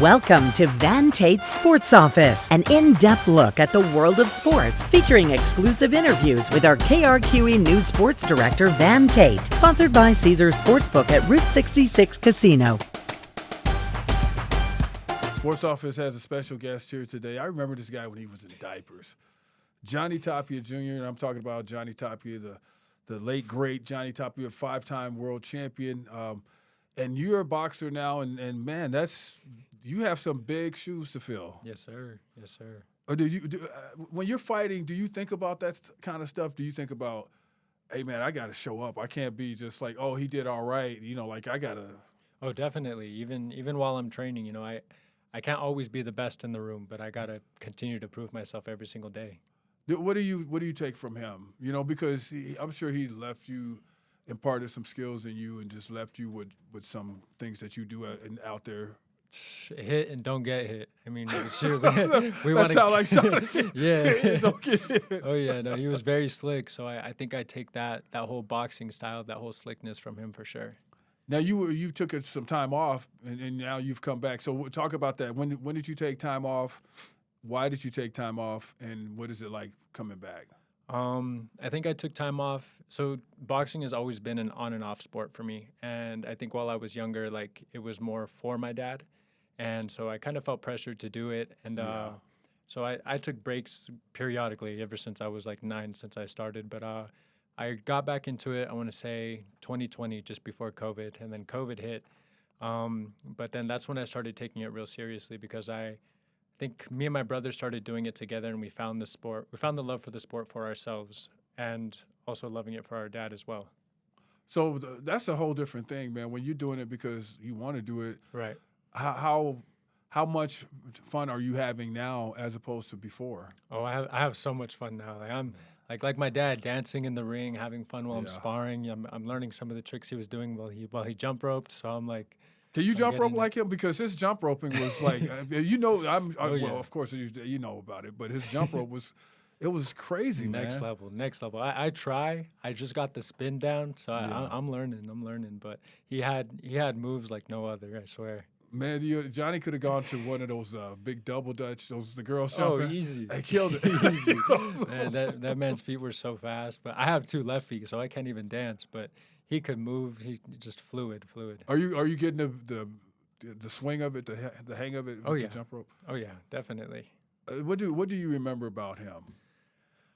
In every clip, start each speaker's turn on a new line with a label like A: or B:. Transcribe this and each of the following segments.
A: Welcome to Van Tate's Sports Office, an in-depth look at the world of sports, featuring exclusive interviews with our KRQE News Sports Director Van Tate, sponsored by Caesars Sportsbook at Route 66 Casino.
B: Sports Office has a special guest here today. I remember this guy when he was in diapers. Johnny Tapia Jr., and I'm talking about Johnny Tapia, the late, great Johnny Tapia, five-time world champion. And you're a boxer now, and man, you have some big shoes to fill.
C: Yes, sir. Yes, sir.
B: Or when you're fighting, do you think about that kind of stuff? Do you think about, hey, man, I got to show up. I can't be just like, oh, he did all right. Like I got to. Oh,
C: definitely. Even while I'm training, I can't always be the best in the room, but I got to continue to prove myself every single day.
B: What do you take from him? Because I'm sure he left you, imparted some skills in you, and just left you with some things that you do out there.
C: Hit and don't get hit. I mean, sure, we
B: want to sound like
C: yeah.
B: Hit and don't get hit.
C: Oh yeah, no, he was very slick. So I think I take that whole boxing style, that whole slickness from him for sure.
B: Now you took some time off, and now you've come back. So talk about that. When did you take time off? Why did you take time off, and what is it like coming back?
C: I think I took time off. So boxing has always been an on and off sport for me. And I think while I was younger, it was more for my dad. And so I kind of felt pressured to do it. And so I took breaks periodically ever since I was 9, since I started. But I got back into it, I want to say 2020, just before COVID. And then COVID hit. But then that's when I started taking it real seriously, because I think me and my brother started doing it together, and we found the sport. We found the love for the sport for ourselves, and also loving it for our dad as well.
B: So that's a whole different thing, man. When you're doing it because you want to do it,
C: right?
B: How much fun are you having now as opposed to before?
C: Oh, I have so much fun now. I'm like my dad, dancing in the ring, having fun while I'm sparring. I'm learning some of the tricks he was doing while he jump roped. So I'm like.
B: Can you jump rope like him? Because his jump roping was like, well, of course you know about it, but his jump rope was crazy,
C: next
B: man.
C: Next level. I try. I just got the spin down, so I'm learning. But he had moves like no other, I swear.
B: Man, Johnny could have gone to one of those big double dutch, the girls jumping.
C: Oh, easy.
B: They killed it.
C: Easy. Man, that man's feet were so fast. But I have 2 left feet, so I can't even dance. But he could move. He just fluid.
B: Are you getting the swing of it, the hang of it?
C: Oh yeah.
B: The jump rope.
C: Oh yeah, definitely.
B: What do you remember about him?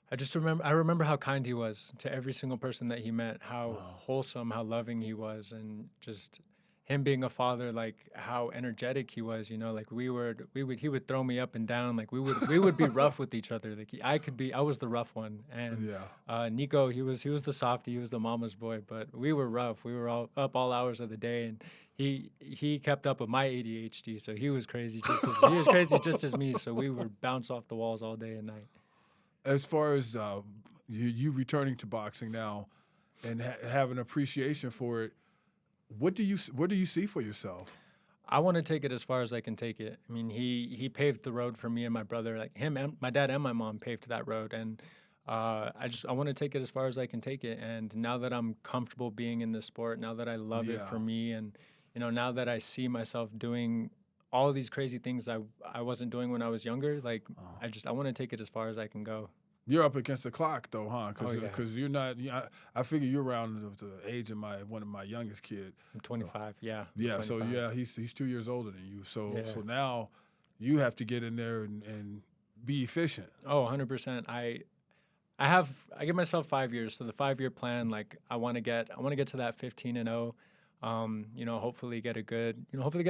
C: I remember how kind he was to every single person that he met. How wholesome, how loving he was, and just him being a father, how energetic he was. He would throw me up and down. We would be rough with each other. I was the rough one, and Nicco, he was the softie, he was the mama's boy. But we were rough. We were all up all hours of the day, and he kept up with my ADHD, so he was crazy just as me. So we would bounce off the walls all day and night.
B: As far as you returning to boxing now, and have an appreciation for it. What do you see for yourself?
C: I want to take it as far as I can take it. I mean, he paved the road for me and my brother. Him and my dad and my mom paved that road, and I want to take it as far as I can take it. And now that I'm comfortable being in this sport, now that I love it for me, and now that I see myself doing all of these crazy things I wasn't doing when I was younger, I want to take it as far as I can go.
B: You're up against the clock, though, huh?
C: Because
B: you're not. I figure you're around the age of one of my youngest kids.
C: I'm 25. So, yeah.
B: Yeah.
C: 25.
B: So he's 2 years older than you. So now you have to get in there and be efficient.
C: Oh, 100%. I give myself 5 years. So the 5-year plan, I want to get to that 15-0. Hopefully get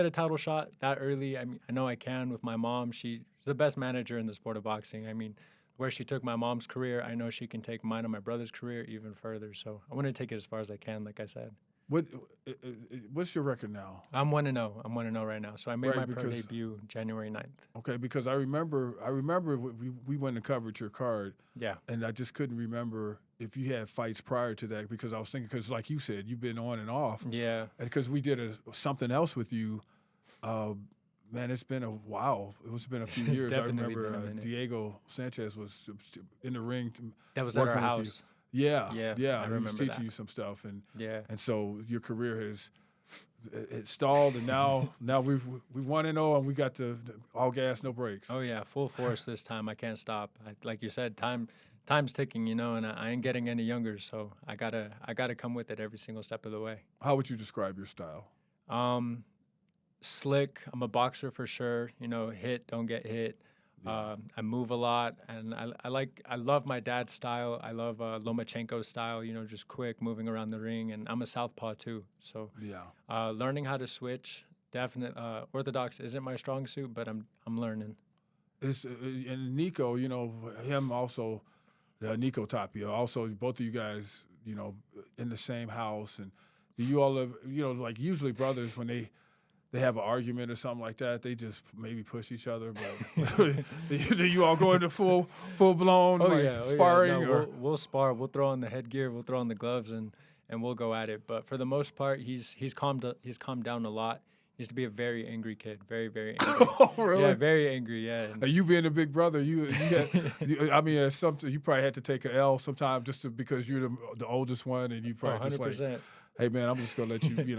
C: a title shot that early. I mean, I know I can with my mom. She's the best manager in the sport of boxing. I mean, where she took my mom's career, I know she can take mine and my brother's career even further. So I want to take it as far as I can, like I said.
B: What's your record now?
C: I'm 1-0. I'm 1-0 right now. So I made my pro debut January 9th.
B: Okay, because I remember we went and covered your card.
C: Yeah. And
B: I just couldn't remember if you had fights prior to that, because I was thinking, because like you said, you've been on and off.
C: Yeah.
B: Because we did something else with you. Man, it's been a while. It's been a few years. I remember Diego Sanchez was in the ring.
C: That was at our house.
B: Yeah.
C: I
B: He
C: remember
B: was teaching you some stuff, and so your career it stalled, and now we 1-0, and we got the all gas, no brakes.
C: Oh yeah, full force this time. I can't stop. Like you said, time's ticking, you know, and I ain't getting any younger, so I gotta come with it every single step of the way.
B: How would you describe your style?
C: Slick. I'm a boxer for sure. You know, hit, don't get hit.
B: Yeah.
C: I move a lot, and I love my dad's style. I love Lomachenko's style. You know, just quick, moving around the ring, and I'm a southpaw too. So learning how to switch, definite. Orthodox isn't my strong suit, but I'm learning.
B: And Nicco, you know, him also, Nicco Tapia. Also, both of you guys, you know, in the same house, and do you all live? You know, like usually brothers when they have an argument or something like that, they just maybe push each other. But do you all go into full blown sparring?
C: No,
B: or
C: we'll spar. We'll throw on the headgear. We'll throw on the gloves, and we'll go at it. But for the most part, he's calmed down a lot. He used to be a very angry kid, very, very angry.
B: Oh, really?
C: Yeah, very angry. Yeah.
B: And you being a big brother, you had, I mean, something you probably had to take an L sometime just because you're the oldest one, and you probably just like, hey man, I'm just gonna let you, you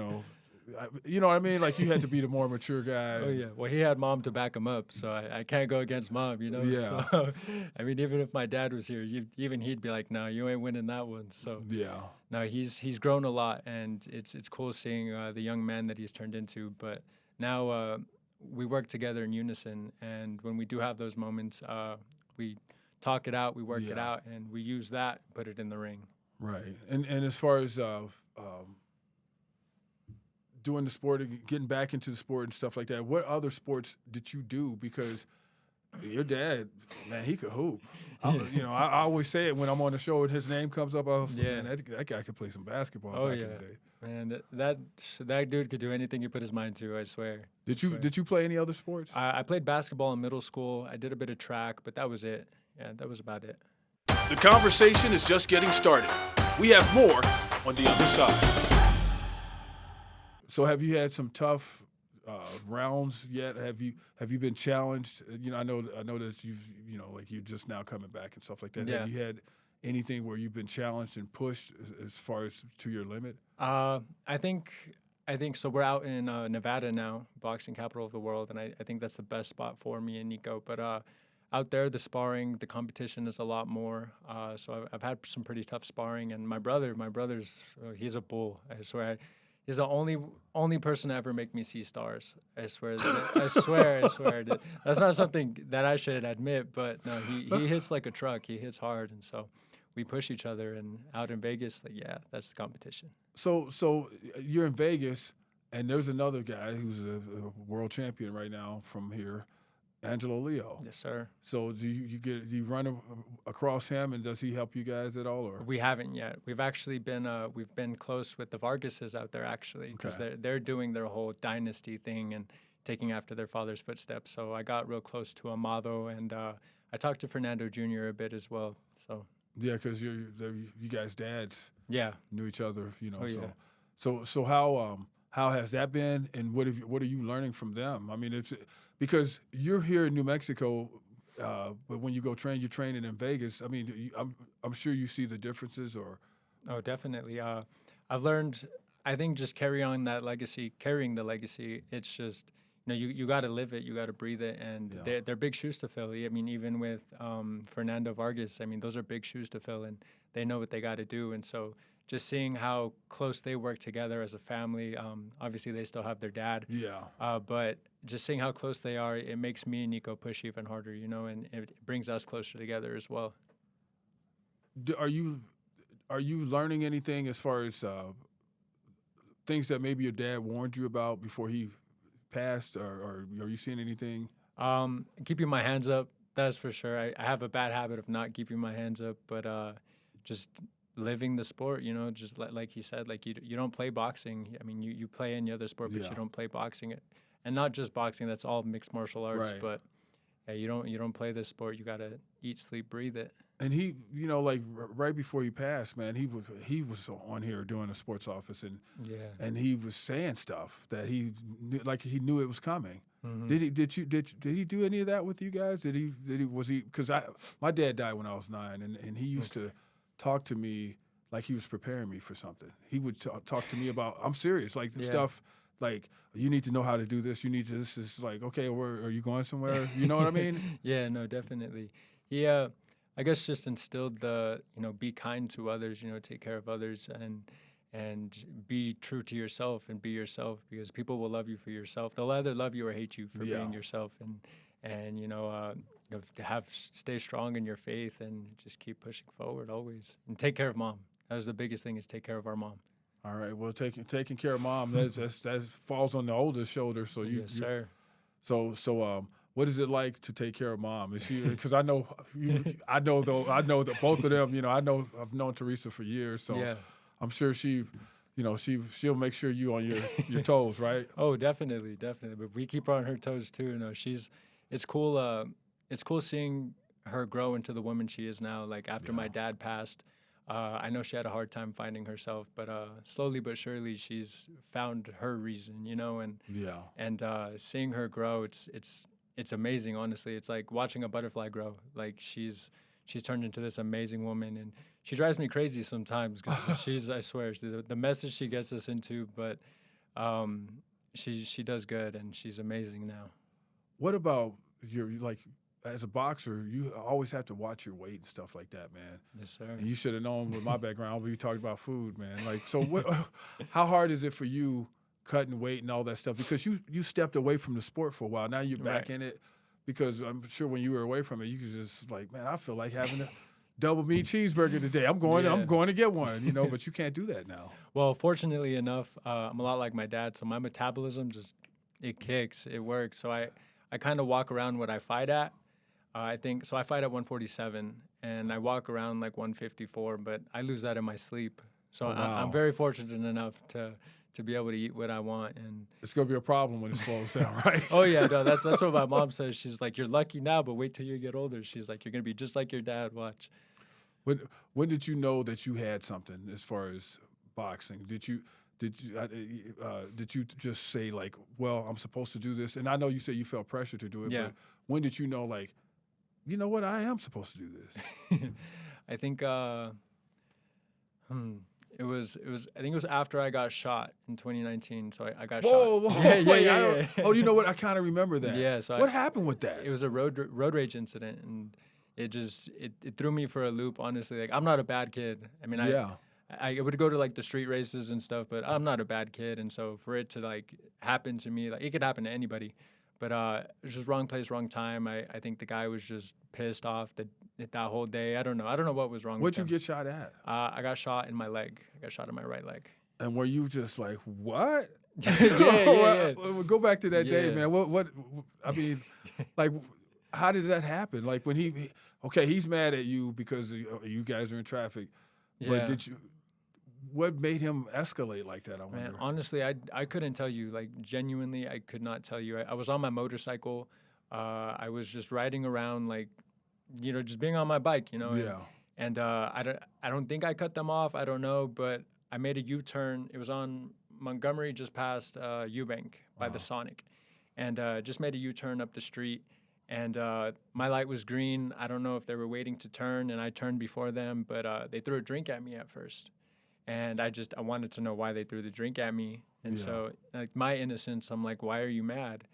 B: know what I mean? Like you had to be the more mature guy.
C: Oh yeah. Well, he had mom to back him up, so I can't go against mom. You know.
B: Yeah.
C: So, I mean, even if my dad was here, even he'd be like, "No, you ain't winning that one." So
B: yeah.
C: No, he's grown a lot, and it's cool seeing the young man that he's turned into. But now we work together in unison, and when we do have those moments, we talk it out, we work it out, and we use that, put it in the ring.
B: Right. And as far as doing the sport, getting back into the sport and stuff like that, what other sports did you do? Because your dad, man, he could hoop. I always say it when I'm on the show and his name comes up. I was man, that guy could play some basketball back in the day.
C: Man, that dude could do anything he put his mind to, I swear.
B: Did you play any other sports?
C: I played basketball in middle school. I did a bit of track, but that was it. Yeah, that was about it.
D: The conversation is just getting started. We have more on the other side.
B: So have you had some tough rounds yet? Have you been challenged? You know, I know that you're just now coming back and stuff like that.
C: Yeah.
B: Have you had anything where you've been challenged and pushed as far as to your limit?
C: I think so. We're out in Nevada now, boxing capital of the world, and I think that's the best spot for me and Nicco. But out there, the sparring, the competition is a lot more. So I've had some pretty tough sparring, and my brother's he's a bull. I swear. He's the only person to ever make me see stars. I swear. I swear. That's not something that I should admit, but no, he hits like a truck. He hits hard, and so we push each other. And out in Vegas, that's the competition.
B: So you're in Vegas, and there's another guy who's a world champion right now from here, Angelo Leo.
C: Yes, sir.
B: So do you run across him, and does he help you guys at all? Or
C: we haven't yet. We've actually been close with the Vargases out there actually, because they're doing their whole dynasty thing and taking after their father's footsteps. So I got real close to Amado, and I talked to Fernando Jr. a bit as well. So
B: yeah, because you guys' dads knew each other, you know.
C: Oh, yeah.
B: So how has that been, and what are you learning from them? I mean, it's because you're here in New Mexico, but when you go train, you're training in Vegas. I mean, I'm sure you see the differences, or
C: oh, definitely. I've learned. I think just carrying the legacy. It's just you got to live it, you got to breathe it, and they're big shoes to fill. I mean, even with Fernando Vargas, I mean, those are big shoes to fill, and they know what they got to do, and so. Just seeing how close they work together as a family. Obviously, they still have their dad.
B: Yeah.
C: But just seeing how close they are, it makes me and Nicco push even harder, and it brings us closer together as well.
B: Are you learning anything as far as things that maybe your dad warned you about before he passed, or are you seeing anything?
C: Keeping my hands up, that's for sure. I have a bad habit of not keeping my hands up, but just living the sport, just like he said, like you don't play boxing. I mean, you play any other sport, but you don't play boxing. And not just boxing, that's all mixed martial arts.
B: Right.
C: But you don't play this sport. You got to eat, sleep, breathe it.
B: And he, like right before he passed, man, he was on here doing a sports office, and he was saying stuff that he knew, like he knew it was coming. Mm-hmm. Did he do any of that with you guys? Was he? Because my dad died when I was 9, and he used to talk to me like he was preparing me for something. He would talk to me about, I'm serious, like
C: Yeah.
B: stuff like, you need to know how to do this. You need to, this is like, okay, where are you going somewhere? You know what I mean?
C: Yeah, no, definitely. He, I guess, just instilled the, be kind to others, take care of others, and be true to yourself and be yourself, because people will love you for yourself. They'll either love you or hate you for being yourself, and stay strong in your faith and just keep pushing forward always, and take care of mom. That was the biggest thing, is take care of our mom.
B: All right. Well, taking care of mom, that falls on the oldest shoulder. So
C: Yes, sir.
B: So what is it like to take care of mom? Is she? Because I know that both of them. I've known Teresa for years, so
C: Yeah.
B: I'm sure she'll make sure you on your toes, right?
C: Oh, definitely. But we keep her on her toes too. It's cool. It's cool seeing her grow into the woman she is now. Like after my dad passed, I know she had a hard time finding herself, but slowly but surely she's found her reason, and seeing her grow, it's amazing. Honestly, it's like watching a butterfly grow. Like she's turned into this amazing woman, and she drives me crazy sometimes because I swear, the message she gets us into, but she does good, and she's amazing now.
B: What about as a boxer, you always have to watch your weight and stuff like that, man.
C: Yes, sir.
B: And you should have known with my background, we talked about food, man. Like, so how hard is it for you cutting weight and all that stuff? Because you stepped away from the sport for a while. Now you're back in it, because I'm sure when you were away from it, you could just like, man, I feel like having a double meat cheeseburger today. I'm going to get one, but you can't do that now.
C: Well, fortunately enough, I'm a lot like my dad, so my metabolism it kicks, it works. So I kind of walk around what I fight at. I fight at 147, and I walk around like 154, but I lose that in my sleep. So I'm very fortunate enough to be able to eat what I want, and
B: it's gonna be a problem when it slows down, right?
C: Oh yeah, no, that's what my mom says. She's like, you're lucky now, but wait till you get older. She's like, you're gonna be just like your dad. Watch.
B: When did you know that you had something as far as boxing? Did you just say like, well, I'm supposed to do this? And I know you said you felt pressure to do it, but when did you know, like, you know what, I am supposed to do this?
C: I think it was after I got shot in 2019. So I got shot.
B: Whoa.
C: Yeah.
B: Oh, you know what? I kind of remember that.
C: Yeah. So
B: what happened with that?
C: It was a road rage incident, and it threw me for a loop. Honestly, like I'm not a bad kid. I mean, I would go to like the street races and stuff, but I'm not a bad kid, and so for it to like happen to me, like it could happen to anybody. But it was just wrong place, wrong time. I think the guy was just pissed off that whole day. I don't know what was wrong with him.
B: What'd you get shot at?
C: I got shot in my leg. I got shot in my right leg.
B: And were you just like, what?
C: Yeah.
B: Go back to that day, man. What? I mean, like, how did that happen? Like when he's mad at you because you guys are in traffic.
C: Yeah.
B: But what made him escalate like that? I wonder.
C: Man, honestly, I couldn't tell you. Like, genuinely, I could not tell you. I was on my motorcycle. I was just riding around, like, just being on my bike,
B: Yeah.
C: And I don't think I cut them off. I don't know, but I made a U-turn. It was on Montgomery, just past Eubank by the Sonic, and just made a U-turn up the street. And my light was green. I don't know if they were waiting to turn, and I turned before them, but they threw a drink at me at first. And I wanted to know why they threw the drink at me. And so, like, my innocence, I'm like, why are you mad?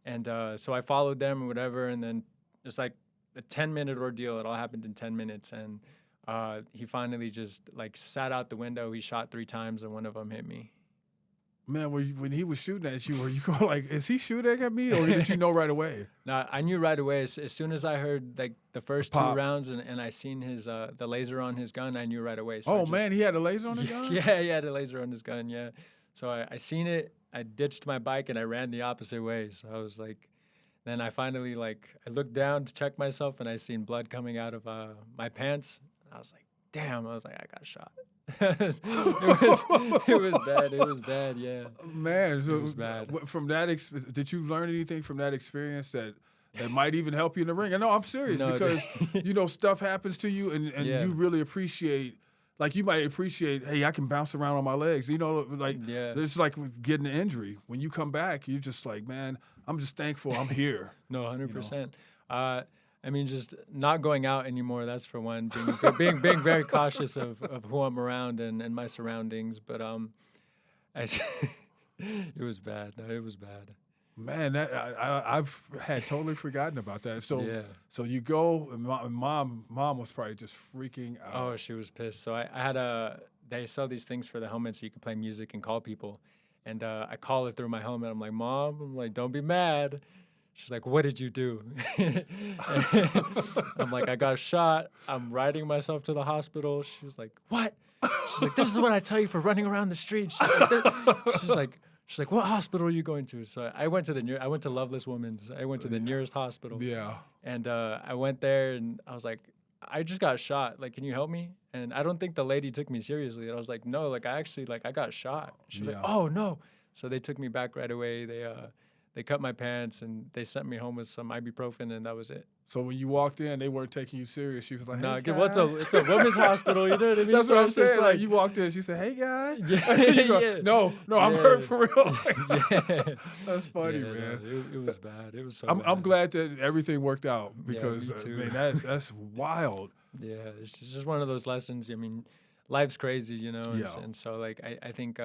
C: And so I followed them or whatever, and then it's like a 10-minute ordeal. It all happened in 10 minutes. And he finally just, like, sat out the window. He shot 3 times, and one of them hit me.
B: Man, when he was shooting at you, were you going like, is he shooting at me, or did you know right away?
C: No, I knew right away. As soon as I heard like the first
B: Pop.
C: 2 rounds and I seen his the laser on his gun, I knew right away. So
B: Man, he had a laser on his gun?
C: Yeah, he had a laser on his gun. Yeah, so I seen it. I ditched my bike and I ran the opposite way. So I was like, then I finally I looked down to check myself and I seen blood coming out of my pants. I was like, damn. I was like, I got shot. it was bad. It was bad. Yeah.
B: Man, so
C: it was bad.
B: From that, did you learn anything from that experience that might even help you in the ring? I know I'm serious because stuff happens to you and you really appreciate. Like you might appreciate, hey, I can bounce around on my legs. It's like getting an injury. When you come back, you're just like, man, I'm just thankful I'm here.
C: No, 100%. I mean, just not going out anymore. That's for one. Being very cautious of who I'm around and my surroundings. But it was bad. No, it was bad.
B: Man, that I've had totally forgotten about that. So
C: Yeah.
B: so you go, and mom was probably just freaking out.
C: Oh, she was pissed. So I had they sell these things for the helmet so you can play music and call people. And I call it through my helmet. I'm like, Mom, don't be mad. She's like, what did you do? I'm like, I got shot. I'm riding myself to the hospital. She was like, what? She's like, this is what I tell you for running around the street. She's like, what hospital are you going to? So I went to Loveless Women's. I went to the nearest hospital.
B: Yeah.
C: And I went there and I was like, I just got shot. Like, can you help me? And I don't think the lady took me seriously. And I was like, no, like I got shot. She's like, oh no. So they took me back right away. They cut my pants and they sent me home with some ibuprofen and that was it.
B: So when you walked in, they weren't taking you serious. She was like,
C: No,
B: hey,
C: it's a women's hospital, you know what I mean?
B: That's
C: So
B: what I'm
C: it's just
B: saying. Like, you walked in, she said, hey, guy.
C: Yeah,
B: You go,
C: yeah.
B: No, I'm
C: Yeah.
B: hurt for real.
C: Yeah.
B: That's funny,
C: Yeah,
B: man.
C: no, it was bad. It was so
B: I'm
C: bad.
B: glad that everything worked out because,
C: me too.
B: man, that's wild.
C: Yeah, it's just one of those lessons. I mean, life's crazy, you know,
B: Yeah.
C: and so like I think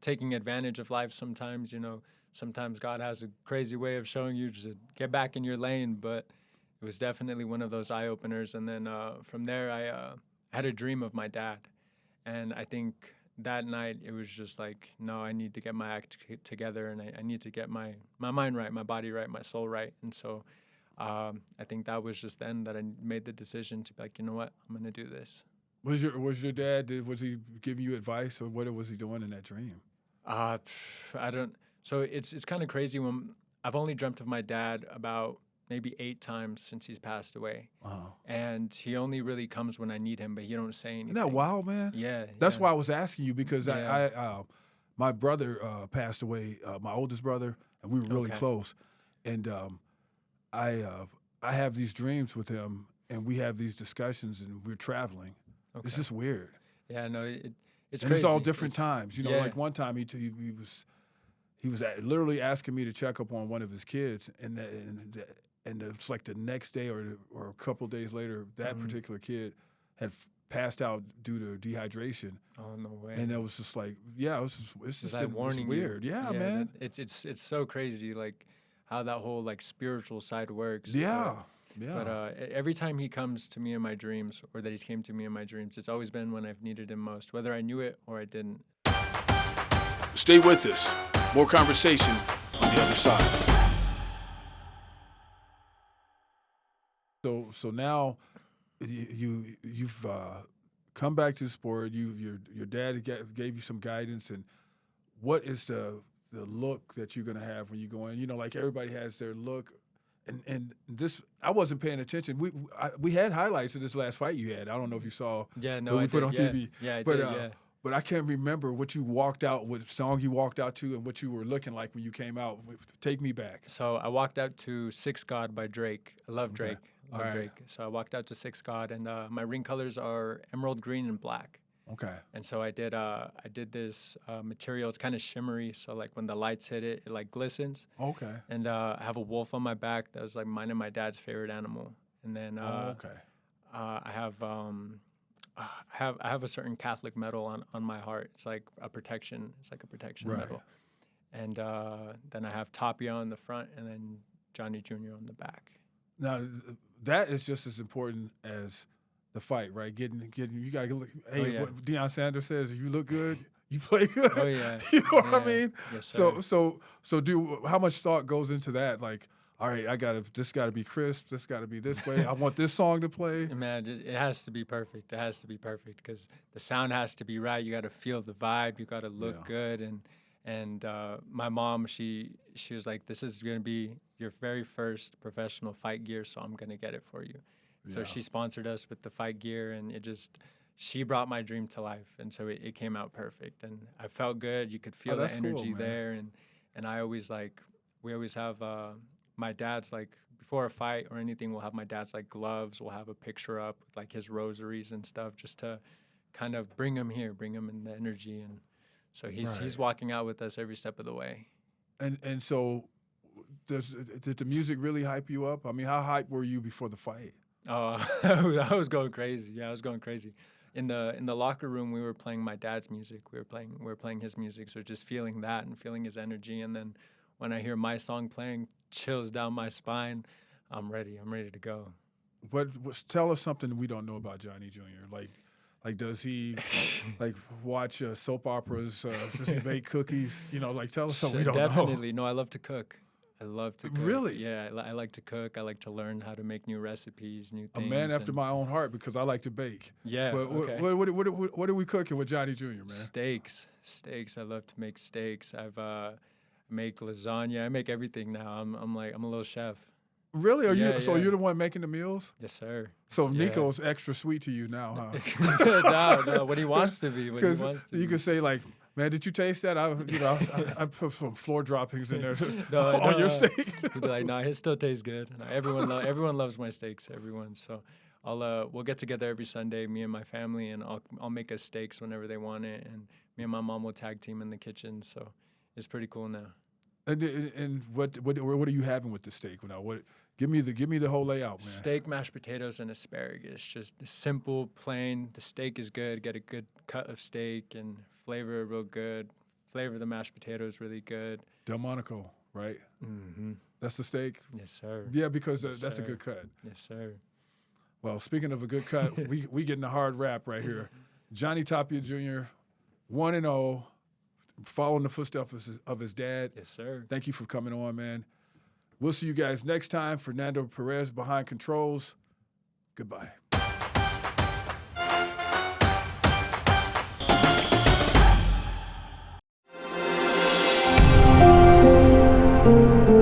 C: taking advantage of life sometimes, you know, sometimes God has a crazy way of showing you to get back in your lane, but it was definitely one of those eye openers. And then from there, I had a dream of my dad, and I think that night it was just like, no, I need to get my act together, and I need to get my mind right, my body right, my soul right, and so. I think that was just then that I made the decision to be like, you know what, I'm gonna do this.
B: Was your dad, was he giving you advice or what was he doing in that dream?
C: I don't. So it's kind of crazy when I've only dreamt of my dad about maybe 8 times since he's passed away, and he only really comes when I need him, but he don't say anything.
B: Isn't that wild, man?
C: Yeah.
B: That's
C: yeah.
B: why I was asking you because
C: Yeah.
B: I my brother passed away, my oldest brother, and we were really
C: Okay.
B: close, and I have these dreams with him, and we have these discussions, and we're traveling.
C: Okay.
B: It's just weird.
C: Yeah. No. It's
B: And
C: crazy.
B: it's all different times. You know,
C: yeah.
B: like one time he was literally asking me to check up on one of his kids, and it's like the next day or a couple days later, that particular kid had passed out due to dehydration.
C: Oh no way.
B: And it was just like, yeah, it's just
C: like
B: been
C: warning
B: weird.
C: you.
B: Yeah, man.
C: It's so crazy, like how that whole like spiritual side works.
B: Yeah.
C: But every time he comes to me in my dreams, or that he's came to me in my dreams, it's always been when I've needed him most, whether I knew it or I didn't.
D: Stay with us. More conversation on the other side.
B: So now you've come back to the sport. Your dad gave you some guidance, and what is the look that you're gonna have when you go in? You know, like everybody has their look. And this, I wasn't paying attention. We had highlights of this last fight you had. I don't know if you saw.
C: Yeah, no,
B: what we
C: I
B: put
C: did,
B: on
C: yeah.
B: TV.
C: Yeah, I
B: but,
C: did, yeah.
B: But I can't remember what you walked out, what song you walked out to, and what you were looking like when you came out. Take me back.
C: So I walked out to Six God by Drake. I love Drake.
B: All right.
C: Drake. So I walked out to Six God, and my ring colors are emerald green and black.
B: Okay.
C: And so I did this material. It's kind of shimmery, so like when the lights hit it, it like glistens.
B: Okay.
C: And I have a wolf on my back that was like mine and my dad's favorite animal. And then
B: Okay.
C: I have a certain Catholic medal on my heart. It's like a protection. It's like a protection
B: Right.
C: medal. And then I have Tapia on the front, and then Johnny Jr. on the back.
B: Now that is just as important as the fight, right? Getting you gotta look. Hey,
C: yeah.
B: what Deion Sanders says, if you look good, you play good.
C: Oh yeah.
B: You know what I
C: Yeah.
B: mean?
C: Yes, sir.
B: So how much thought goes into that? Like, all right, this gotta be crisp. This gotta be this way. I want this song to play.
C: Man, it has to be perfect. It has to be perfect because the sound has to be right. You got to feel the vibe. You got to look
B: Yeah.
C: good. And my mom, she was like, "This is gonna be your very first professional fight gear, so I'm gonna get it for you." So
B: Yeah.
C: she sponsored us with the fight gear, and she brought my dream to life, and so it came out perfect. And I felt good. You could feel the
B: that's cool,
C: energy
B: man.
C: there, and I always we always have my dad's like before a fight or anything, we'll have my dad's like gloves. We'll have a picture up with like his rosaries and stuff, just to kind of bring him in the energy. And so he's
B: Right.
C: walking out with us every step of the way.
B: And so did the music really hype you up? I mean, how hyped were you before the fight?
C: Oh, I was going crazy. Yeah, I was going crazy. In the locker room, we were playing my dad's music. We were playing his music. So just feeling that and feeling his energy. And then when I hear my song playing, chills down my spine. I'm ready. I'm ready to go.
B: Tell us something we don't know about Johnny Jr. Like does he like watch soap operas? Does he bake cookies? You know, like tell us something we don't know.
C: Definitely. No, I love to cook. I love to cook.
B: Really?
C: Yeah, I like to cook. I like to learn how to make new recipes, new
B: A
C: things.
B: man after my own heart because I like to bake.
C: Yeah.
B: But
C: Okay.
B: what are we cooking with Johnny Jr., man?
C: Steaks. I love to make steaks. I make lasagna. I make everything now. I'm a little chef.
B: Really? Are
C: Yeah,
B: you? So
C: yeah.
B: you're the one making the meals?
C: Yes, sir.
B: So
C: Yeah.
B: Nicco's extra sweet to you now, huh?
C: No, what he wants to be. What he wants to
B: you
C: be.
B: can say like, man, did you taste that? I put some floor droppings in there
C: No,
B: on your
C: no.
B: steak.
C: He'd be like, no, his still tastes good. No, everyone loves my steaks. Everyone. So we'll get together every Sunday, me and my family, and I'll make us steaks whenever they want it, and me and my mom will tag team in the kitchen. So it's pretty cool now.
B: And what are you having with the steak now? Give me the whole layout, man.
C: Steak, mashed potatoes, and asparagus. Just simple, plain. The steak is good. Get a good cut of steak and flavor real good. Flavor of the mashed potatoes really good.
B: Delmonico, right?
C: Mm-hmm.
B: That's the steak?
C: Yes, sir.
B: Yeah, because
C: Yes,
B: that's a
C: sir.
B: good cut.
C: Yes, sir.
B: Well, speaking of a good cut, we getting a hard rap right here. Johnny Tapia Jr., 1-0, following the footsteps of his dad.
C: Yes, sir.
B: Thank you for coming on, man. We'll see you guys next time. Fernando Perez behind controls. Goodbye.
E: Thank you.